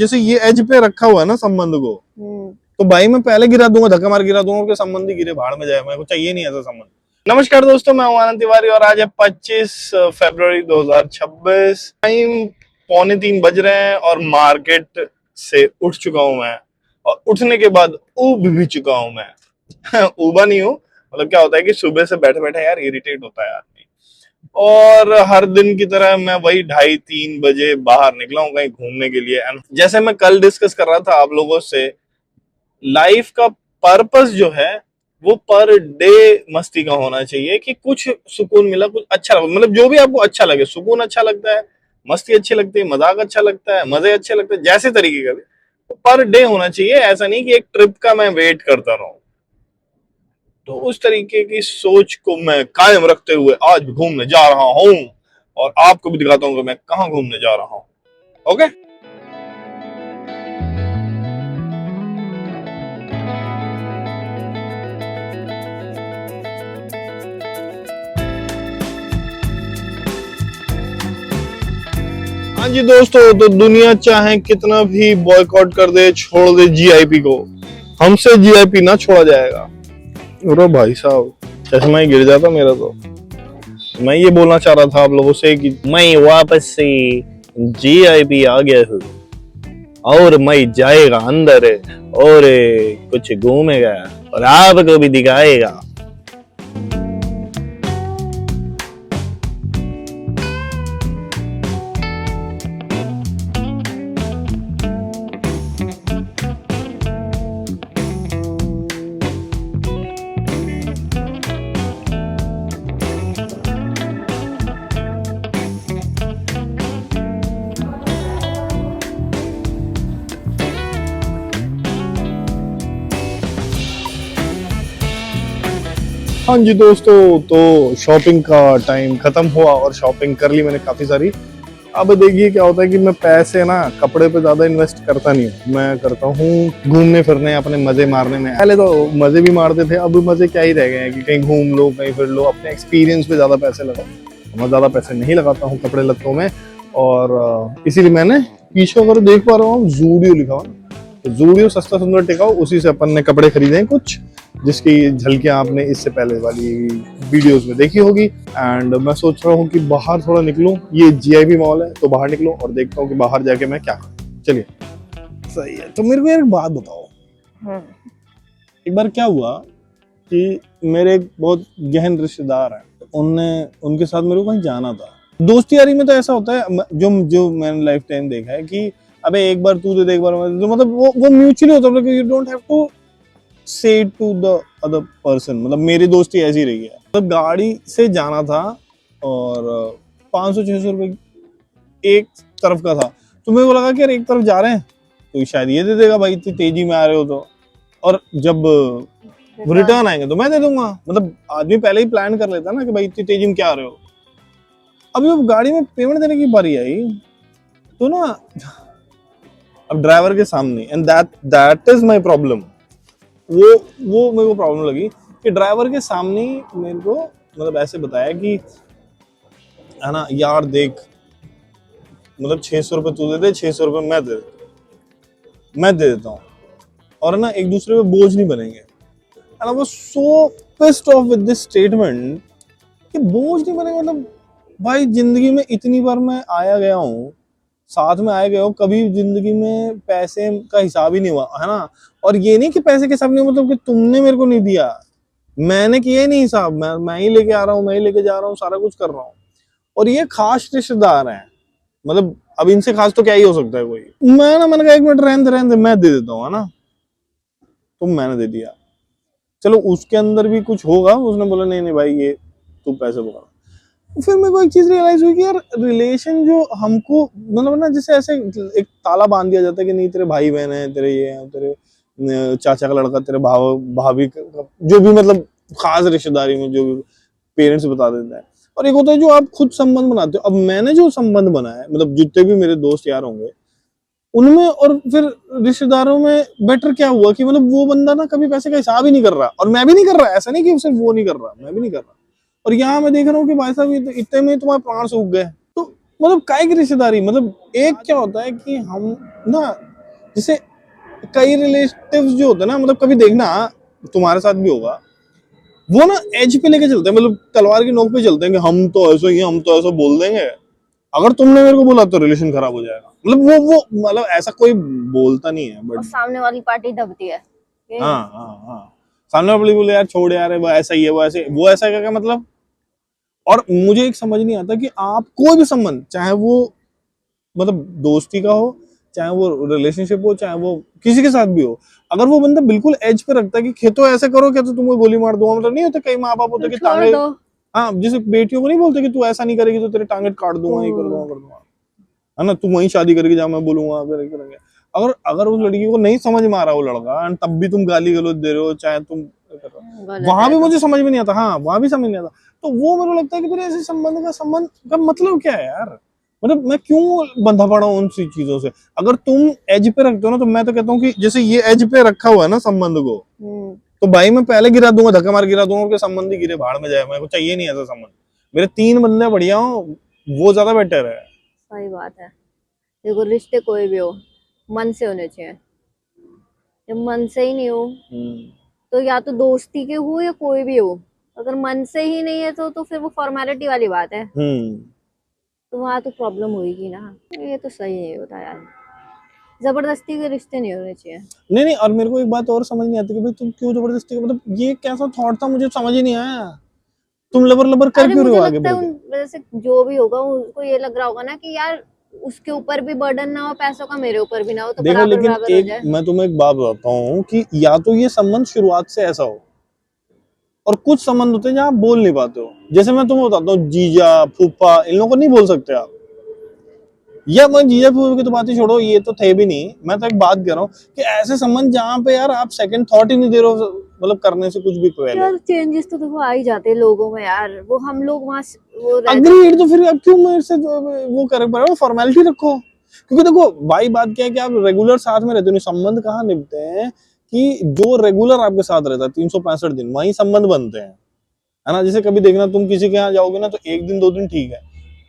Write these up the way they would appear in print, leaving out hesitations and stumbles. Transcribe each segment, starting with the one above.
जैसे ये एज पे रखा हुआ है ना संबंध को, तो भाई मैं पहले गिरा दूंगा, धक्का मार गिरा दूंगा कि संबंधी गिरे भाड़ में जाए, मेरे को चाहिए नहीं ऐसा संबंध। नमस्कार दोस्तों, मैं हूं आनंद तिवारी और आज है 25 फरवरी 2026। टाइम 2:45 बज रहे हैं और मार्केट से उठ चुका हूं मैं, और उठने के बाद ऊब भी चुका हूं मैं। ऊबा नहीं हूं, मतलब क्या होता है कि सुबह से बैठे बैठे यार इरिटेट होता है आदमी, और हर दिन की तरह मैं वही 2:30-3 बजे बाहर निकला हूँ कहीं घूमने के लिए। And जैसे मैं कल डिस्कस कर रहा था आप लोगों से, लाइफ का पर्पस जो है वो पर डे मस्ती का होना चाहिए कि कुछ सुकून मिला, कुछ अच्छा लगा, मतलब जो भी आपको अच्छा लगे, सुकून अच्छा लगता है, मस्ती अच्छी लगती है, मजाक अच्छा लगता है, मजे अच्छे लगते हैं, जैसे तरीके का भी तो पर डे होना चाहिए। ऐसा नहीं कि एक ट्रिप का मैं वेट करता रहूं। तो उस तरीके की सोच को मैं कायम रखते हुए आज भी घूमने जा रहा हूं, और आपको भी दिखाता हूं कि मैं कहां घूमने जा रहा हूं। ओके, हाँ जी दोस्तों, तो दुनिया चाहे कितना भी बॉयकॉट कर दे, छोड़ दे जीआईपी को, हमसे जीआईपी ना छोड़ा जाएगा। अरे भाई साहब, चश्मा ही गिर जाता मेरा। तो मैं ये बोलना चाह रहा था आप लोगों से कि मैं वापस से जीआईपी आ गया हूँ, और मैं जाएगा अंदर और कुछ घूमेगा और आपको भी दिखाएगा। हाँ जी दोस्तों, तो शॉपिंग का टाइम खत्म हुआ और शॉपिंग कर ली मैंने काफी सारी। अब देखिए क्या होता है कि मैं पैसे ना कपड़े पे ज्यादा इन्वेस्ट करता नहीं हूँ, मैं करता हूँ घूमने फिरने, अपने मजे मारने में। पहले तो मजे भी मारते थे, अब मजे क्या ही रह गए हैं कि कहीं घूम लो, कहीं फिर लो, अपने एक्सपीरियंस पे ज्यादा पैसे लगाओ। मैं ज्यादा पैसे नहीं लगाता हूँ कपड़े लत्तों में, और इसीलिए मैंने पीछे अगर देख पा रहा हूँ जूडियो लिखा हुआ, तो जूडियो सस्ता सुंदर टिकाऊ, उसी से अपन ने कपड़े खरीदे हैं कुछ, जिसकी झलकियां आपने इससे पहले वाली वीडियोस में देखी होगी। एंड मैं सोच रहा हूँ कि बाहर थोड़ा निकलूं, ये जीआईबी मॉल है तो बाहर निकलूं और देखता हूँ कि बाहर जाके मैं क्या करूं। चलिए, सही है। तो मेरे को एक बात बताओ, एक बार क्या हुआ कि मेरे एक बहुत गहन रिश्तेदार हैं, उनके साथ मेरे को कहीं जाना था। दोस्ती यारी में तो ऐसा होता है, जो मैंने लाइफ टाइम देखा है कि अबे एक बार तू दे दे, एक बार मैं दे दूं, मतलब वो म्यूचुअली होता है, यू डोंट हैव टू से टू द अदर पर्सन। मतलब मेरी दोस्ती ऐसी रही है, मतलब गाड़ी से जाना था और 500-600 रुपए एक तरफ का था, तो मेरे को लगा कि यार एक तरफ जा रहे हैं तो शायद ये दे देगा भाई, इतनी तेजी में आ रहे हो तो, और जब रिटर्न आएंगे तो मैं दे दूंगा। मतलब आदमी पहले ही प्लान कर लेता ना कि भाई इतनी तेजी में क्या आ रहे हो। अब जब गाड़ी में पेमेंट देने की बारी आई तो ना, अब ड्राइवर के सामने, and that is my problem, वो मेरे को प्रॉब्लम लगी कि ड्राइवर के सामने मेरे को मतलब ऐसे बताया कि है ना यार देख, मतलब 600 रुपये तू दे दे, 600 रुपये मैं दे देता हूँ, और ना एक दूसरे पे बोझ नहीं बनेंगे। And I was so pissed off with this statement कि बोझ नहीं बनेगा। मतलब भाई जिंदगी में इतनी बार मैं आया गया हूँ, साथ में आए गए हो, कभी जिंदगी में पैसे का हिसाब ही नहीं हुआ है ना। और ये नहीं कि पैसे के हिसाब नहीं, मतलब कि तुमने मेरे को नहीं दिया, मैंने किया ही नहीं हिसाब, मैं ही लेके आ रहा हूँ, मैं ही लेके जा रहा हूँ, सारा कुछ कर रहा हूँ। और ये खास रिश्तेदार हैं, मतलब अब इनसे खास तो क्या ही हो सकता है कोई। मैंने कहा एक मिनट रहने दे, मैं दे देता हूँ, है ना। तो मैंने दे दिया। चलो उसके अंदर भी कुछ होगा, उसने बोला नहीं नहीं भाई ये तू पैसे पकड़। फिर मेरे को एक चीज रियलाइज हुई कि यार रिलेशन जो हमको, मतलब ना जैसे ऐसे एक ताला बांध दिया जाता है कि नहीं तेरे भाई बहन है, तेरे ये है, तेरे चाचा का लड़का, तेरे भाभी जो भी, मतलब खास रिश्तेदारी में जो भी पेरेंट्स बता देते हैं। और एक होता है जो आप खुद संबंध बनाते हो। अब मैंने जो संबंध बनाया, मतलब जितने भी मेरे दोस्त यार होंगे उनमें, और फिर रिश्तेदारों में बेटर क्या हुआ कि मतलब वो बंदा ना कभी पैसे का हिसाब ही नहीं कर रहा, और मैं भी नहीं कर रहा। ऐसा नहीं कि सिर्फ वो नहीं कर रहा, मैं भी नहीं कर रहा। और यहाँ मैं देख रहा हूँ कि भाई साहब इतने में तुम्हारे प्राण सूख गए। तो मतलब काय की रिश्तेदारी, मतलब एक क्या होता है कि हम ना जैसे कई रिलेटिव्स जो होते हैं ना, मतलब कभी देखना तुम्हारे साथ भी होगा, वो ना एज पे लेके चलते हैं, मतलब तलवार की नोक पे चलते हैं कि हम तो ऐसा ही हैं, हम तो ऐसा बोल देंगे, अगर तुमने मेरे को बोला तो रिलेशन खराब हो जाएगा। मतलब वो मतलब ऐसा कोई बोलता नहीं है, और बट सामने वाली पार्टी दबती है हाँ हाँ हाँ, सामने वाली बोले यार छोड़ यार, वो ऐसा ही है, वो ऐसा है, क्या मतलब। और मुझे एक समझ नहीं आता कि आप कोई भी संबंध, चाहे वो मतलब दोस्ती का हो, चाहे वो रिलेशनशिप हो, चाहे वो किसी के साथ भी हो, अगर वो बंदा बिल्कुल एज पे रखता है कि खेतो ऐसे करो क्या तो तुमको गोली मार दूंगा, मतलब नहीं होता कई माँ बाप होते तो कि छोड़ टांगे, दो। हाँ जैसे बेटियों को नहीं बोलते कि तू ऐसा नहीं करेगी तो तेरे टांगे काट दूंगा, ये कर दूंगा, कर दूंगा, है ना, तू वहीं शादी करके जा, मैं बोलूंगा फिर ये करेंगे। अगर अगर उस लड़की को नहीं समझ में आ रहा वो लड़का, and तब भी तुम गाली गलौज दे रहे हो, चाहे तुम कर रहे हो, गलत वहां है भी तो। मुझे समझ में नहीं आता, हाँ वहां भी समझ नहीं आता। तो वो मेरे को लगता है कि फिर ऐसे संबंध का मतलब क्या है यार, मतलब मैं क्यों बंधा पड़ा हूँ उन सी चीजों से। अगर तुम एज पे रखते हो ना, तो मैं तो कहता हूँ कि जैसे ये एज पे रखा हुआ है ना संबंध को, तो भाई मैं पहले गिरा दूंगा, धक्का मार गिरा दूंगा कि संबंध ही गिरे भाड़ में जाए, मेरे को चाहिए नहीं ऐसा संबंध, मेरे 3 बंदे बढ़िया हो, वो ज्यादा बेटर है। सही बात है। देखो रिश्ते कोई भी हो, मन से होने चाहिए। जब मन से ही नहीं हो, तो या तो दोस्ती के हो या कोई भी हो, अगर मन से ही नहीं है तो फिर वो फॉर्मेलिटी वाली बात है। तो वहां तो प्रॉब्लम होगी ना। ये तो सही नहीं होता यार, जबरदस्ती के रिश्ते नहीं होने चाहिए। नहीं नहीं, और मेरे को एक बात और समझ नहीं आती कि भाई तुम क्यों जबरदस्ती, मतलब ये कैसा थॉट था, मुझे समझ ही नहीं आया, तुम लबर लबर कर अरे क्यों रहे मुझे हो आगे लगता है बढ़ उन के। वजह से जो भी होगा उसको ये लग रहा होगा ना कि यार उसके ऊपर भी बर्डन ना हो पैसों का, मेरे ऊपर भी ना हो, तो देखो बराबर लेकिन बराबर हो एक जाए। मैं तुम्हें एक बात बताता हूँ कि या तो ये संबंध शुरुआत से ऐसा हो, और कुछ संबंध होते हैं जहाँ आप बोल नहीं पाते हो, जैसे मैं तुम्हें बताता हूँ, जीजा फूफा इन लोगों को नहीं बोल सकते आप, या मैं जीजा फूफा की तो बात ही छोड़ो, ये तो थे भी नहीं, मैं तो एक बात कह रहा हूँ कि ऐसे संबंध जहाँ पे यार आप सेकंड थॉट ही नहीं दे रहे हो, मतलब करने से कुछ भी पहले। यार चेंजेस तो देखो आ ही जाते हैं लोगों में यार, वो हम लोग वहां वो रह जाते अग्रीड, हैं। तो फिर अब क्यों मेरे से वो करे पड़ रहे हो, फॉर्मेलिटी रखो। क्योंकि देखो भाई बात क्या है कि आप रेगुलर साथ में रहते हो, नहीं संबंध कहाँ निभते हैं, कि जो रेगुलर आपके साथ रहता है 365 दिन वही संबंध बनते हैं, है ना। जैसे कभी देखना तुम किसी के यहाँ जाओगे ना, तो एक दिन 2 दिन ठीक है,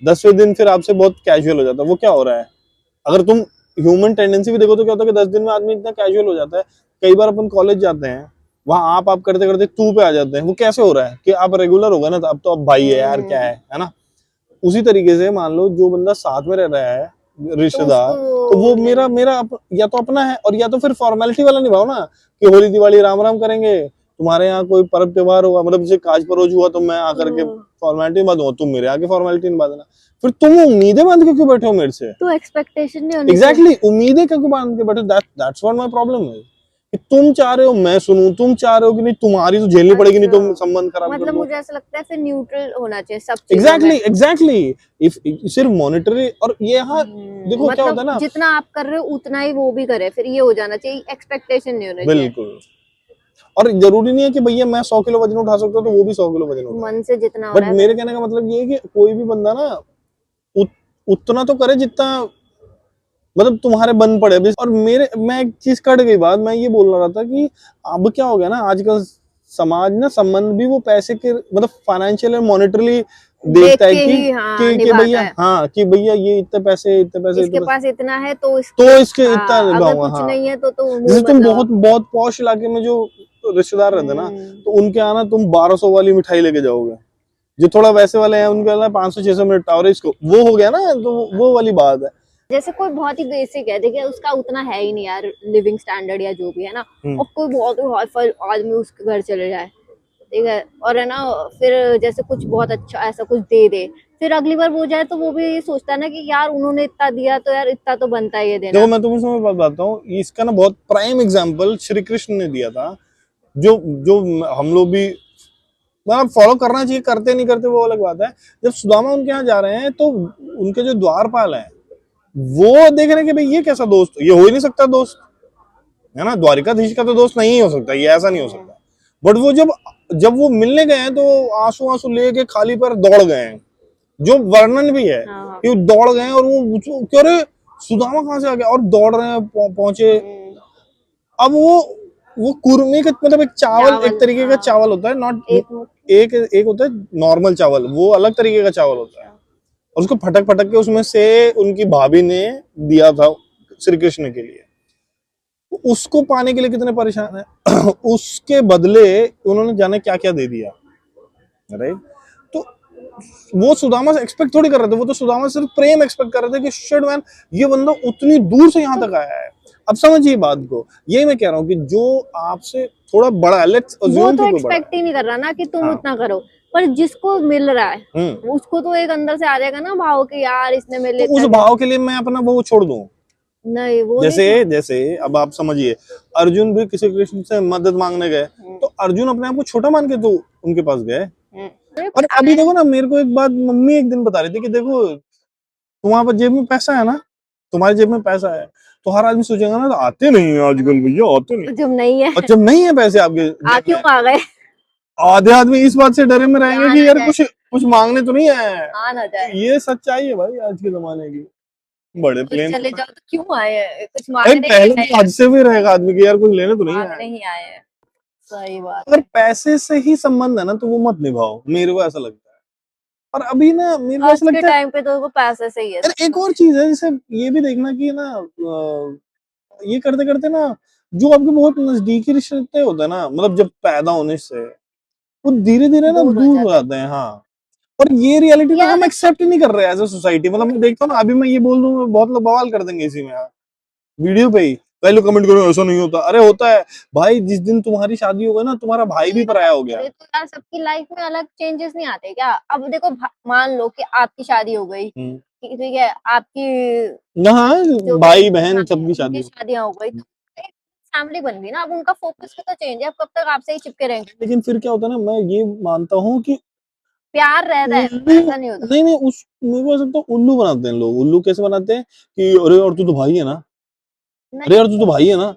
10वें दिन फिर आपसे बहुत कैजुअल हो जाता है, वो क्या हो रहा है। अगर तुम ह्यूमन टेंडेंसी भी देखो तो क्या होता है कि 10 दिन में आदमी इतना कैजुअल हो जाता है। कई बार अपन कॉलेज जाते हैं, वहां आप करते करते तू पे आ जाते हैं, वो कैसे हो रहा है कि आप रेगुलर हो गए ना, तो अब तो अब भाई है यार, क्या है ना। उसी तरीके से मान लो जो बंदा साथ में रह रहा है तो उसको रिश्तेदार, तो वो वो मेरा नहीं। मेरा या तो अपना है, और या तो फिर फॉर्मेलिटी वाला निभाओ ना, कि होली दिवाली राम राम करेंगे, तुम्हारे यहाँ कोई पर्व त्योहार होगा, मतलब जैसे काज परोज हुआ तो मैं आकर के फॉर्मेलिटी निभा दूंगा, तुम मेरे आके फॉर्मेलिटी निभा देना। फिर तुम उम्मीदें बांध के क्यों बैठे हो मेरे से। तो एक्सपेक्टेशन नहीं होनी चाहिए। एग्जैक्टली उम्मीदें क्यों बांध के बैठे, दैट्स व्हाट माय प्रॉब्लम है, कि तुम चाह रहे हो मैं सुनूं, तुम चाह रहे हो कि नहीं तुम्हारी तो झेलनी पड़ेगी, नहीं अच्छा, तुम संबंध खराब कर मतलब दो। मुझे ऐसा लगता है फिर न्यूट्रल होना चाहिए सब चीजों में। एग्जैक्टली एग्जैक्टली, इफ सिर्फ मॉनिटरी, और ये यहाँ देखो क्या होता मतलब है ना। जितना आप कर रहे हो उतना ही वो भी करे, फिर ये हो जाना चाहिए, एक्सपेक्टेशन नहीं होना चाहिए। बिल्कुल, और जरूरी नहीं है कि भैया मैं 100 किलो वजन उठा सकता हूँ तो वो भी 100 किलो वजन उठाए। मन से जितना हो बट रहा है मेरे करो। कहने का मतलब ये है कि कोई भी बंदा ना उत, उतना तो करे जितना मतलब तुम्हारे बन पड़े अभी। और मेरे मैं एक चीज कट गई बात, मैं ये बोल रहा था कि अब क्या हो गया ना आजकल, समाज ना संबंध भी वो पैसे के मतलब फाइनेंशियल और मॉनेटरली देख देखता है के ही हाँ कि निभाता भैया, है। हाँ कि भैया ये इतने पैसे इतने पैसे इतने इसके पैसे, पास इतना है तो तो इसके इसके इतना अगर निभाऊंगा, कुछ हाँ। नहीं है तो मुंह जैसे मत तुम लगाओ। बहुत बहुत पॉश इलाके में जो रिश्तेदार रहते हैं ना, तो उनके यहाँ ना तुम 1200 वाली मिठाई लेके जाओगे, जो थोड़ा वैसे वाले हैं उनके यहाँ 500-600 में निपटा, और इसको वो हो गया ना, तो वो वाली बात है। जैसे कोई बहुत ही बेसिक है, देखिए उसका उतना है ही नहीं यार लिविंग स्टैंडर्ड या जो भी है ना, हम्म। और कोई बहुत ही हाई आदमी उसके घर चले जाए, ठीक है, और है ना, फिर जैसे कुछ बहुत अच्छा ऐसा कुछ दे दे, फिर अगली बार वो जाए तो वो भी ये सोचता है ना कि यार उन्होंने इतना दिया तो यार इतना तो बनता है ये देखो देना। मैं तुम्हें समय बात बताता हूँ, इसका ना बहुत प्राइम एग्जाम्पल श्री कृष्ण ने दिया था, जो जो हम लोग भी मतलब फॉलो करना चाहिए, करते नहीं करते वो अलग बात है। जब सुदामा उनके यहाँ जा रहे हैं, तो उनके जो द्वारपाल हैं वो देख रहे हैं कि भाई ये कैसा दोस्त, ये हो ही नहीं सकता दोस्त, है ना, द्वारिकाधीश का तो दोस्त नहीं हो सकता, ये ऐसा नहीं हो सकता। बट वो जब जब वो मिलने गए हैं, तो आंसू आंसू लेके खाली पर दौड़ गए हैं, जो वर्णन भी है हाँ। कि वो दौड़ गए हैं, और वो कह रहे सुदामा कहाँ से आ गया, और दौड़ रहे हैं, पहुंचे। अब वो कुरमे का मतलब एक चावल, एक चावल तरीके का हाँ, चावल होता है, नॉट एक मुट्ठी। एक एक होता है नॉर्मल चावल, वो अलग तरीके का चावल होता है, अच्छा। और उसको फटक फटक के उसमें से उनकी भाभी ने दिया था श्री कृष्ण के लिए। उसको पाने के लिए कितने परेशान है। उसके बदले उन्होंने जाने क्या क्या दे दिया, राइट। तो वो सुदामा से एक्सपेक्ट थोड़ी कर रहे थे, वो तो सुदामा से सिर्फ प्रेम एक्सपेक्ट कर रहे थे कि शिट मैन, ये बंदा उतनी दूर से यहाँ तो तक आया है। अब समझिए बात को, यही मैं कह रहा हूँ कि जो आपसे थोड़ा बड़ा है, लेट्स वो अज्यूम तो कि कोई बड़ा एक्सपेक्ट ही नहीं कर रहा ना कि तुम है। उतना करो, पर जिसको मिल रहा है हाँ। उसको तो एक अंदर से आ जाएगा ना भाव कि यार इसने मेरे लिए तो उस इतना भाव के लिए मैं अपना वो छोड़ दूं? नहीं वो नहीं जैसे छोड़। जैसे अब आप समझिए, अर्जुन भी किसी कृष्ण से मदद मांगने गए, तो अर्जुन अपने आप को छोटा मान के तो उनके पास गए। और अभी देखो ना, मेरे को एक बात मम्मी एक दिन बता रही थी कि देखो, तुम्हारे पास जेब में पैसा है ना, तुम्हारी जेब में पैसा है, तो हर आदमी सोचेगा ना, तो आते नहीं है आजकल भैया, आते नहीं। तो जब नहीं है और जब नहीं है पैसे आपके आ जेब क्यों में, आ गए? आधे आदमी इस बात से डरे में रहेंगे आ कि ना यार जाए, कुछ कुछ मांगने तो नहीं आए। आ ना तो जाए, ये सच्चाई है भाई आज के जमाने की, बड़े बोले प्लेन। चले जाओ तो क्यों आए हैं, कुछ अरे मांगने ही पहले आए तो हैं, हद से भी रहेगा आदमी की, यार कुछ लेने तो नहीं आए। मांगने ही आए हैं। सही बात अगर है। पैसे से ही संबंध है ना, तो वो मत निभाओ, मेरे को ऐसा लगता है। और अभी ना मेरे को आज ऐसा के लगता है, टाइम पे तो वो पैसे से ही है यार सब एक और कुछ। चीज है, जैसे ये भी देखना कि ना ये करते करते ना, जो आपके बहुत नजदीकी रिश्ते होते हैं ना, मतलब जब पैदा होने से, वो धीरे धीरे ना दूर हो दूर हो जाता है जाते हैं। हाँ। और ये रियलिटी ना यार। हम एक्सेप्ट ही नहीं कर रहे एज ए सोसाइटी। मतलब मैं देखता हूँ ना, अभी मैं ये बोल दूं, बहुत लोग बवाल कर देंगे इसी में यार, वीडियो पे ही कई लोग कमेंट करो ऐसा नहीं होता। अरे होता है भाई, जिस दिन तुम्हारी शादी हो गई ना, तुम्हारा भाई भी पराया हो गया। अरे तो यार सबकी लाइफ में अलग चेंजेस नहीं आते क्या? अब देखो मान लो कि आपकी शादी हो गई, हम्म। ठीक है, आपकी हाँ, जो भी भाई बहन हाँ, सबकी उनकी शादी। शादियां हो गई तो एक फैमिली बन गई ना, अब उनका फोकस भी तो चेंज है, अब कब तक आपसे ही चिपके रहेंगे? लेकिन फिर क्या होता है ना, मैं ये मानता हूँ कि प्यार रहता है, उल्लू, ऐसा नहीं होता। नहीं नहीं, उस मेरे को ऐसा लगता है उल्लू बनाते हैं लोग। उल्लू कैसे बनाते हैं कि अरे और तू तो भाई है ना, अरे यार तू तो भाई है ना।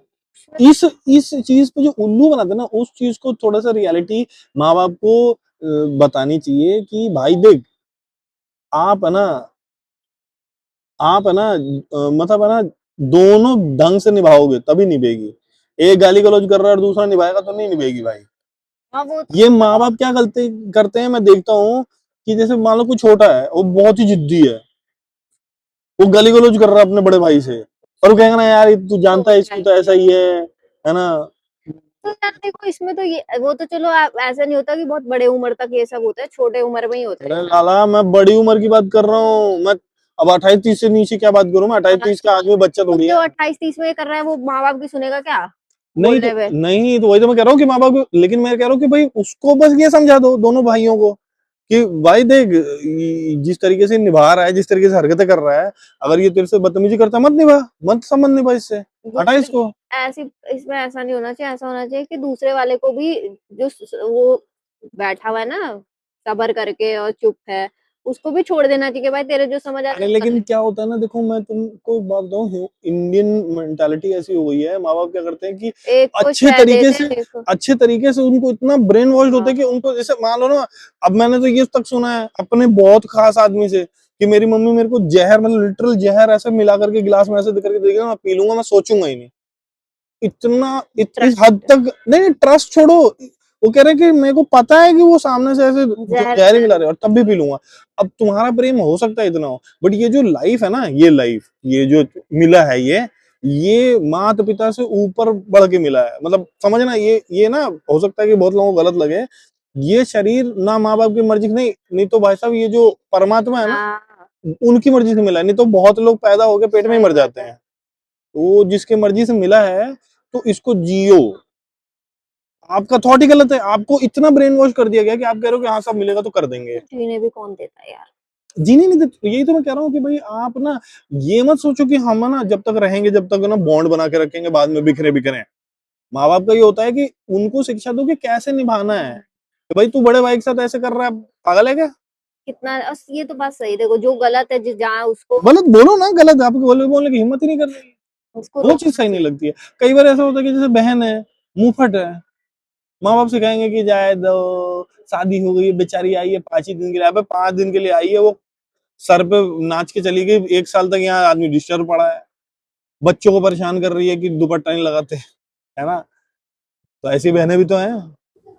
इस इस चीज पे जो उल्लू बनाते हैं ना, उस चीज को थोड़ा सा रियलिटी माँ बाप को बतानी चाहिए कि भाई देख, आप है ना, आप है ना, मतलब है ना, दोनों ढंग से निभाओगे तभी निभेगी। एक गाली गलौज कर रहा है और दूसरा निभाएगा तो नहीं निभेगी भाई। हाँ वो ये माँ बाप क्या गलती करते हैं, मैं देखता हूँ कि जैसे मान लो कोई छोटा है, वो बहुत ही जिद्दी है, वो गाली गलौज कर रहा है अपने बड़े भाई से, और वो कहेगा ना यार ये तू तो जानता है होता इसको, तो ही ऐसा है। ही है ना। तो यार देखो इसमें तो ये वो तो चलो ऐसा नहीं होता कि बहुत बड़े उम्र तक ये सब होता है, छोटे उम्र में ही होता है अरे ये सब। लाला, मैं बड़ी उम्र की बात कर रहा हूँ मैं। अब 28-30 से नीचे क्या बात करूं मैं, 28-30 का आदमी बच्चा तो थोड़ी जो है। 28-30 में कर रहा है वो माँ बाप की सुनेगा क्या नहीं तो बोलने में? नहीं तो वही तो मैं कह रहा हूँ कि माँ बाप लेकिन मैं कह रहा हूँ कि भाई उसको बस ये समझा दो, दोनों भाइयों को, कि भाई देख, जिस तरीके से निभा रहा है, जिस तरीके से हरकतें कर रहा है, अगर ये तेरे से बदतमीजी करता है, मत निभा, मत संबंध निभा इससे, हटा दूसरे इसको। ऐसी इसमें ऐसा नहीं होना चाहिए, ऐसा होना चाहिए कि दूसरे वाले को भी जो वो बैठा हुआ है ना सबर करके और चुप है, उसको भी छोड़ देना चाहिए कि भाई तेरे जो समझ आ रहा अरे है कर लेकिन ले। क्या होता है ना, देखो मैं तुमको एक बात बताऊं, इंडियन मेंटालिटी ऐसी हो गई है, माँ बाप क्या करते हैं कि एक को अच्छे शह तरीके देते से, हैं, एक को अच्छे तरीके से उनको इतना ब्रेन वॉश्ड होता है कि हाँ उनको, जैसे मान लो ना, अब मैंने तो ये तक सुना है अपने बहुत खास आदमी से कि मेरी मम्मी मेरे को जहर, मतलब लिटरल जहर ऐसे मिला करके गिलास में ऐसे दे करके देगा, मैं पी लूंगा, मैं सोचूंगा ही नहीं। इतना इस हद ट्रस्ट तक नहीं, ट्रस्ट छोड़ो, वो कह रहे हैं कि मेरे को पता है कि वो सामने से ऐसे जहर जहर ही मिला मिला रहे हैं और तब भी पी लूंगा। अब तुम्हारा प्रेम हो सकता है इतना हो, बट ये जो लाइफ है ना, ये लाइफ, ये जो मिला है, ये माता पिता से ऊपर बढ़ के मिला है। मतलब समझना, ये ना हो सकता है कि बहुत लोगों को गलत लगे, ये शरीर ना माँ बाप की मर्जी से, नहीं नहीं तो भाई साहब, ये जो परमात्मा है ना, हाँ उनकी मर्जी से मिला है। नहीं तो बहुत लोग पैदा होके पेट में ही सही मर बात जाते है। हैं। तो जिसके मर्जी से मिला है, तो इसको जियो। आपका थॉट ही गलत है, आपको इतना ब्रेन वॉश कर दिया गया कि आप कह रहे हो कि हाँ सब मिलेगा तो कर देंगे। जीने भी कौन देता है यार? जीने नहीं देते, यही तो मैं कह रहा हूँ कि भाई आप ना ये मत सोचो कि हम ना जब तक रहेंगे, जब तक ना बॉन्ड बना के रखेंगे, बाद में बिखरे बिखरे। माँ बाप का ये होता है कि उनको शिक्षा दो कि कैसे निभाना है। कि भाई तू बड़े भाई के साथ ऐसे कर रहा है, पागल है क्या? कितना ये तो बात सही, देखो जो गलत है जहाँ उसको गलत बोलो ना, गलत है, आपको गलत बोलने की हिम्मत ही नहीं कर रही। उसको वो चीज रोकना सही नहीं चाहिए। लगती है। कई बार ऐसा होता है कि जैसे बहन है, मुंहफट है, माँ बाप सिखाएंगे कि जाए दो, शादी हो गई, बेचारी आई है 5 ही दिन के लिए, अबे 5 दिन के लिए आई है, वो सर पे नाच के चली गई, 1 साल तक यहाँ आदमी डिस्टर्ब पड़ा है, बच्चों को परेशान कर रही है कि दुपट्टा नहीं लगाते, है ना। तो ऐसी बहनें भी तो हैं।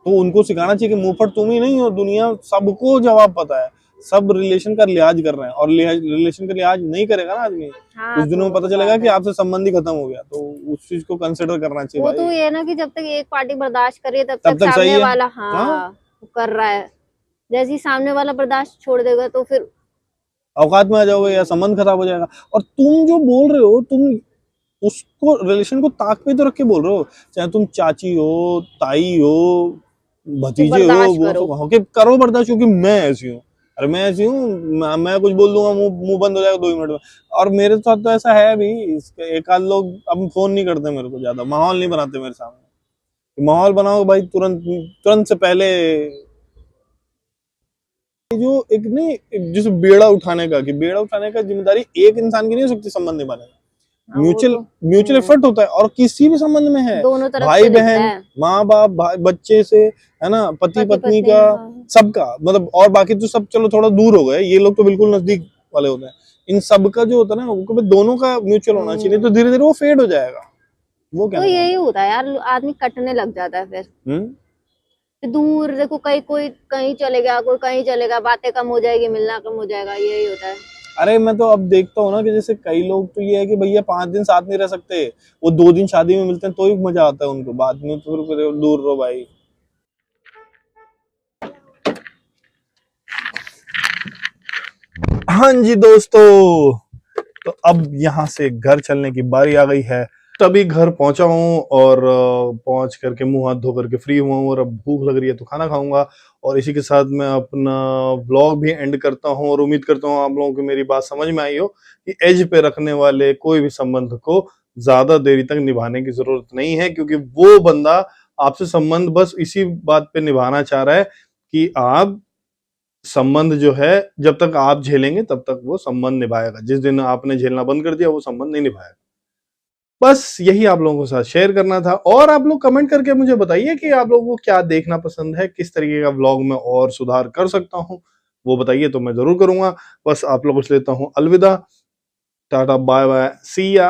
तो उनको सिखाना चाहिए कि मुंहफट तुम ही नहीं हो, दुनिया सबको जवाब पता है। सब रिलेशन का लिहाज कर रहे हैं, और रिलेशन का लिहाज नहीं करेगा ना आदमी, हाँ कुछ दिनों में तो पता चलेगा बात कि है। आपसे संबंध ही खत्म हो गया, तो उस चीज को कंसिडर करना चाहिए वो तो भाई। ये है ना कि जब तक एक पार्टी बर्दाश्त कर रही है तब तब तक तक सही सामने है। वाला हाँ, हाँ वो कर रहा है। जैसे ही सामने वाला बर्दाश्त छोड़ देगा तो फिर औकात में आ जाओगे या संबंध खराब हो जाएगा। और तुम जो बोल रहे हो, तुम उसको रिलेशन को ताक पे तो रख के बोल रहे हो, चाहे तुम चाची हो, ताई हो, कि भतीजे हो, बर्दाश्त वो करो। सब हो के करो बर्दाश्त, क्योंकि मैं ऐसी हूँ। अरे मैं ऐसी हूँ, मैं कुछ बोल दूंगा, मुंह बंद हो जाएगा 2 ही मिनट में। और मेरे साथ तो ऐसा है भी, एक आध लोग अब फोन नहीं करते मेरे को, ज्यादा माहौल नहीं बनाते मेरे सामने। माहौल बनाओ भाई, तुरंत तुरंत से पहले जो एक नहीं, जैसे बेड़ा उठाने का, कि बेड़ा उठाने का जिम्मेदारी एक इंसान की नहीं हो सकती संबंध निभाने में। हाँ वो म्यूचुअल तो म्यूचुअल एफर्ट होता है, और किसी भी संबंध में है, दोनों तरफ भाई से दिखता बहन, है। माँ बाप, भाई बच्चे से, है ना, पति पति पत्नी पत्नी का, हाँ। सबका मतलब। और बाकी तो सब चलो थोड़ा दूर हो गए, ये लोग तो बिल्कुल नजदीक वाले होते हैं। इन सब का जो होता है ना, वो दोनों का म्यूचुअल होना चाहिए, नहीं तो धीरे धीरे वो फेड हो जाएगा। वो तो कहना यही चाहता होता है यार, आदमी कटने लग जाता है फिर। हूँ। फिर दूर देखो, कहीं कोई कहीं चलेगा, कोई कहीं चलेगा, बातें कम हो जाएगी, मिलना कम हो जाएगा, यही होता है। अरे मैं तो अब देखता हूँ ना कि जैसे कई लोग तो ये है कि भैया 5 दिन साथ नहीं रह सकते, वो 2 दिन शादी में मिलते हैं तो ही मजा आता है उनको, बाद में तो फिर दूर रहो भाई। हाँ जी दोस्तों, तो अब यहाँ से घर चलने की बारी आ गई है। तभी घर पहुंचा हूँ, और पहुंच करके मुंह हाथ धो करके फ्री हुआ हूँ, और अब भूख लग रही है तो खाना खाऊंगा। और इसी के साथ मैं अपना व्लॉग भी एंड करता हूँ, और उम्मीद करता हूँ आप लोगों को मेरी बात समझ में आई हो कि एज पे रखने वाले कोई भी संबंध को ज्यादा देरी तक निभाने की जरूरत नहीं है, क्योंकि वो बंदा आपसे संबंध बस इसी बात पे निभाना चाह रहा है कि आप संबंध जो है, जब तक आप झेलेंगे तब तक वो संबंध निभाएगा, जिस दिन आपने झेलना बंद कर दिया वो संबंध नहीं निभाएगा। बस यही आप लोगों के साथ शेयर करना था। और आप लोग कमेंट करके मुझे बताइए कि आप लोगों को क्या देखना पसंद है, किस तरीके का व्लॉग में और सुधार कर सकता हूँ, वो बताइए तो मैं जरूर करूंगा। बस आप लोगों से लेता हूँ अलविदा, टाटा बाय बाय, सी या।